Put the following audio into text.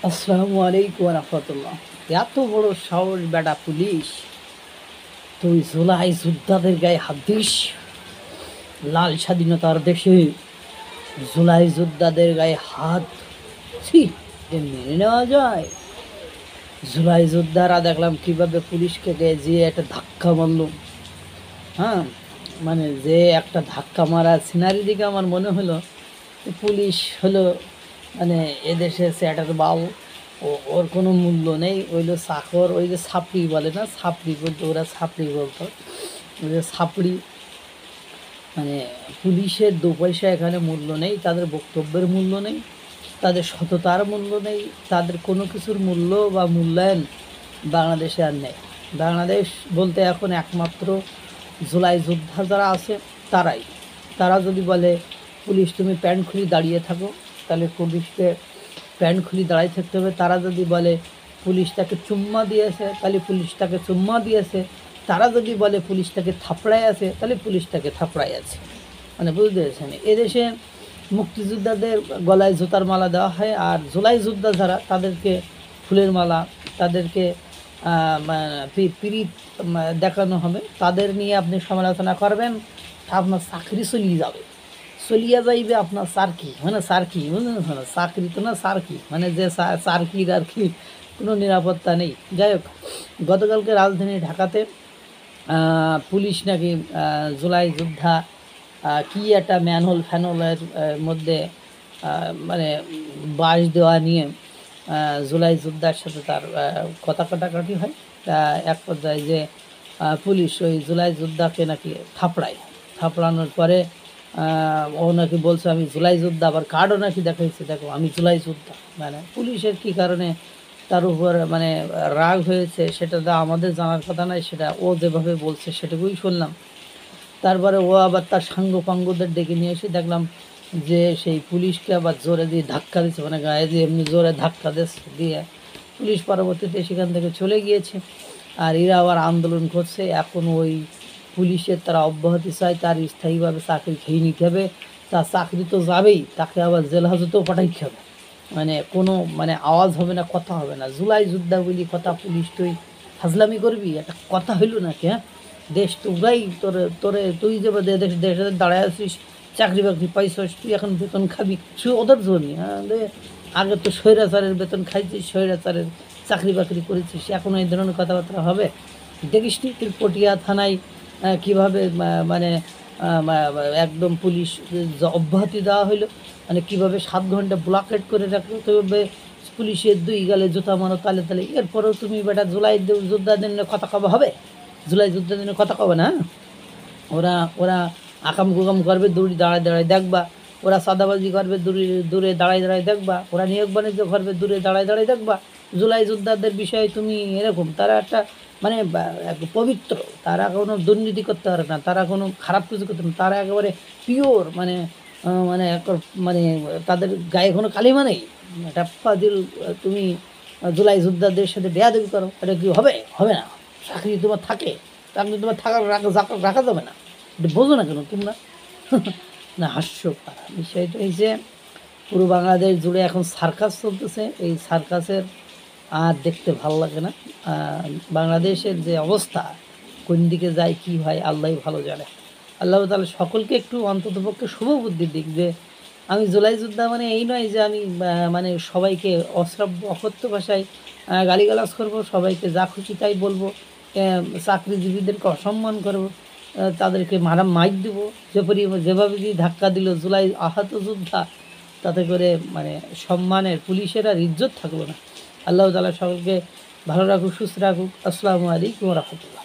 আসসালামু আলাইকুম রহমতুল্লাহ। এত বড় সাহস বেটা পুলিশ, তুই জুলাই যোদ্ধাদের গায়ে হাত দিস? লাল স্বাধীনতার দেশে জুলাই যোদ্ধাদের গায়ে হাত, ছি, এ মেনে নেওয়া যায়? জুলাই যোদ্ধারা দেখলাম কিভাবে পুলিশকে গায়ে যে একটা ধাক্কা মারল। হ্যাঁ, মানে যে একটা ধাক্কা মারা সিনারি দিকে আমার মনে হলো পুলিশ হলো মানে এদেশে স্যাটার বাউ, ওর কোনো মূল্য নেই, ওইলো চাকর, ওই যে ছাপড়ি বলে না, ছাপড়ি বলতো ওরা, ছাপড়ি বলতো, ওই যে ছাপড়ি। মানে পুলিশের দু পয়সা এখানে মূল্য নেই, তাদের বক্তব্যের মূল্য নেই, তাদের সততার মূল্য নেই, তাদের কোনো কিছুর মূল্য বা মূল্যায়ন বাংলাদেশে আর নেই। বাংলাদেশ বলতে এখন একমাত্র জুলাই যোদ্ধা যারা আছে তারাই। তারা যদি বলে পুলিশ তুমি প্যান্ট খুলি দাঁড়িয়ে থাকো, তাহলে পুলিশকে প্যান্ট খুলি দাঁড়িয়ে থাকতে হবে। তারা যদি বলে পুলিশ তাকে চুম্মা দিয়েছে, তাহলে পুলিশ তাকে চুম্মা দিয়েছে। তারা যদি বলে পুলিশ তাকে থাপড়ায় আছে, তাহলে পুলিশ তাকে থাপড়ায় আছে। মানে বুঝতে পেরেছেন, এদেশে মুক্তিযোদ্ধাদের গলায় জুতার মালা দেওয়া হয়, আর জুলাই যোদ্ধা যারা তাদেরকে ফুলের মালা, তাদেরকে পিরিত দেখানো হবে। তাদের নিয়ে আপনি সমালোচনা করবেন, আপনার চাকরি চলিয়ে যাবে, চলিয়া যাইবে আপনার সার্কি, মানে সার্কি, বুঝলেন না, চাকরি তো না সার্কি, মানে যে সার্কির আর কি কোনো নিরাপত্তা নেই। যাই হোক, গতকালকে রাজধানী ঢাকাতে পুলিশ নাকি জুলাই যোদ্ধা কি একটা ম্যানহোল ফ্যানহোলের মধ্যে মানে বাঁশ দেওয়া নিয়ে জুলাই যোদ্ধার সাথে তার কথা কাটাকাটি হয়। এক পর্যায়ে যে পুলিশ ওই জুলাই যোদ্ধাকে নাকি থাপড়ানোর পরে ও নাকি বলছে আমি জুলাই যোদ্ধা, আবার কার্ডও নাকি দেখাইছে, দেখো আমি জুলাই যোদ্ধা। মানে পুলিশের কী কারণে তার উপর মানে রাগ হয়েছে সেটা তো আমাদের জানার কথা নয়, সেটা ও যেভাবে বলছে সেটুকুই শুনলাম। তারপরে ও আবার তার সাঙ্গপাঙ্গদের ডেকে নিয়ে এসে দেখলাম যে সেই পুলিশকে আবার জোরে দিয়ে ধাক্কা দিচ্ছে, মানে গায়ে দিয়ে এমনি জোরে ধাক্কা দিয়ে পুলিশ পরবর্তীতে সেখান থেকে চলে গিয়েছে। আর এরা আবার আন্দোলন করছে, এখন ওই পুলিশের তারা অব্যাহতি চায়, তার স্থায়ীভাবে চাকরি খেয়ে নিতে হবে, তার চাকরি তো যাবেই, তাকে আবার জেল হাজতেও পাঠাইতে হবে। মানে কোনো মানে আওয়াজ হবে না, কথা হবে না। জুলাই যোদ্ধা বলি কথা, পুলিশ তুই ফাজলামি করবি, একটা কথা হইল নাকি? হ্যাঁ, দেশ তোরাই তোরে তোরে তুই যে দেশে দাঁড়ায় আছিস, চাকরি বাকরি পাইছিস, তুই এখন বেতন খাবি শুধু ওদের জন্য। হ্যাঁ, আগে তো স্বৈরাচারের বেতন খাইছিস, স্বৈরাচারের চাকরি বাকরি করেছিস, এখন এই ধরনের কথাবার্তা হবে? দেখিস নি তুই পটিয়া থানায় কীভাবে মানে একদম পুলিশ অব্যাহতি দেওয়া হইলো, মানে কীভাবে 7 ঘন্টা ব্লকেট করে রাখলো, তবে পুলিশের 2 গালে জুতা মারো তালে তালে। এরপরেও তুমি বেটা জুলাই যোদ্ধাদের নিয়ে কথা কবে হবে? জুলাই যোদ্ধাদের নিয়ে কথা কবে না? ওরা ওরা আকাম কুকাম করবে, দূরে দাঁড়ায় দাঁড়ায় দেখবা। ওরা সাদাবাজি করবে, দূরে দূরে দাঁড়ায় দাঁড়ায় দেখবা। ওরা নিয়োগ বাণিজ্য করবে, দূরে দাঁড়ায় দাঁড়ায় দেখবা। জুলাই যোদ্ধাদের বিষয়ে তুমি এরকম, তারা একটা মানে পবিত্র, তারা কোনো দুর্নীতি করতে পারে না, তারা কোনো খারাপ কিছু করতে পারে না, তারা একেবারে পিওর, মানে মানে মানে তাদের গায়ে কোনো কালিমা নেই। টাপ্পা দিল তুমি জুলাই যোদ্ধাদের সাথে বেয়াদবি করো, এটা কি হবে? হবে না। চাকরি তোমার থাকে, চাকরি তোমার রাখা যাবে না, এটা বোঝো না কেন তোমরা? না, হাস্যকর বিষয়টা এই যে পুরো বাংলাদেশ জুড়ে এখন সার্কাস চলতেছে, এই সার্কাসের আর দেখতে ভালো লাগে না। বাংলাদেশের যে অবস্থা, কোন দিকে যায় কী হয় আল্লাহই ভালো জানে। আল্লাহ তাআলা সকলকে একটু অন্ততপক্ষে শুভ বুদ্ধি দিক, যে আমি জুলাই যোদ্ধা মানে এই নয় যে আমি মানে সবাইকে অশ্রাব্য অকথ্য ভাষায় গালিগালাজ করবো, সবাইকে যা খুশি তাই বলবো, চাকরিজীবীদেরকে অসম্মান করবো, তাদেরকে মাইক দেবো, যেভাবে যদি ধাক্কা দিল জুলাই আহত যোদ্ধা, তাতে করে মানে সম্মানের পুলিশের আর ইজ্জত থাকলো না। আল্লাহ তাআলা সকলকে ভালো রাখুক, সুস্থ রাখুক। আসসালামু আলাইকুম ওয়া রাহমাতুল্লাহ।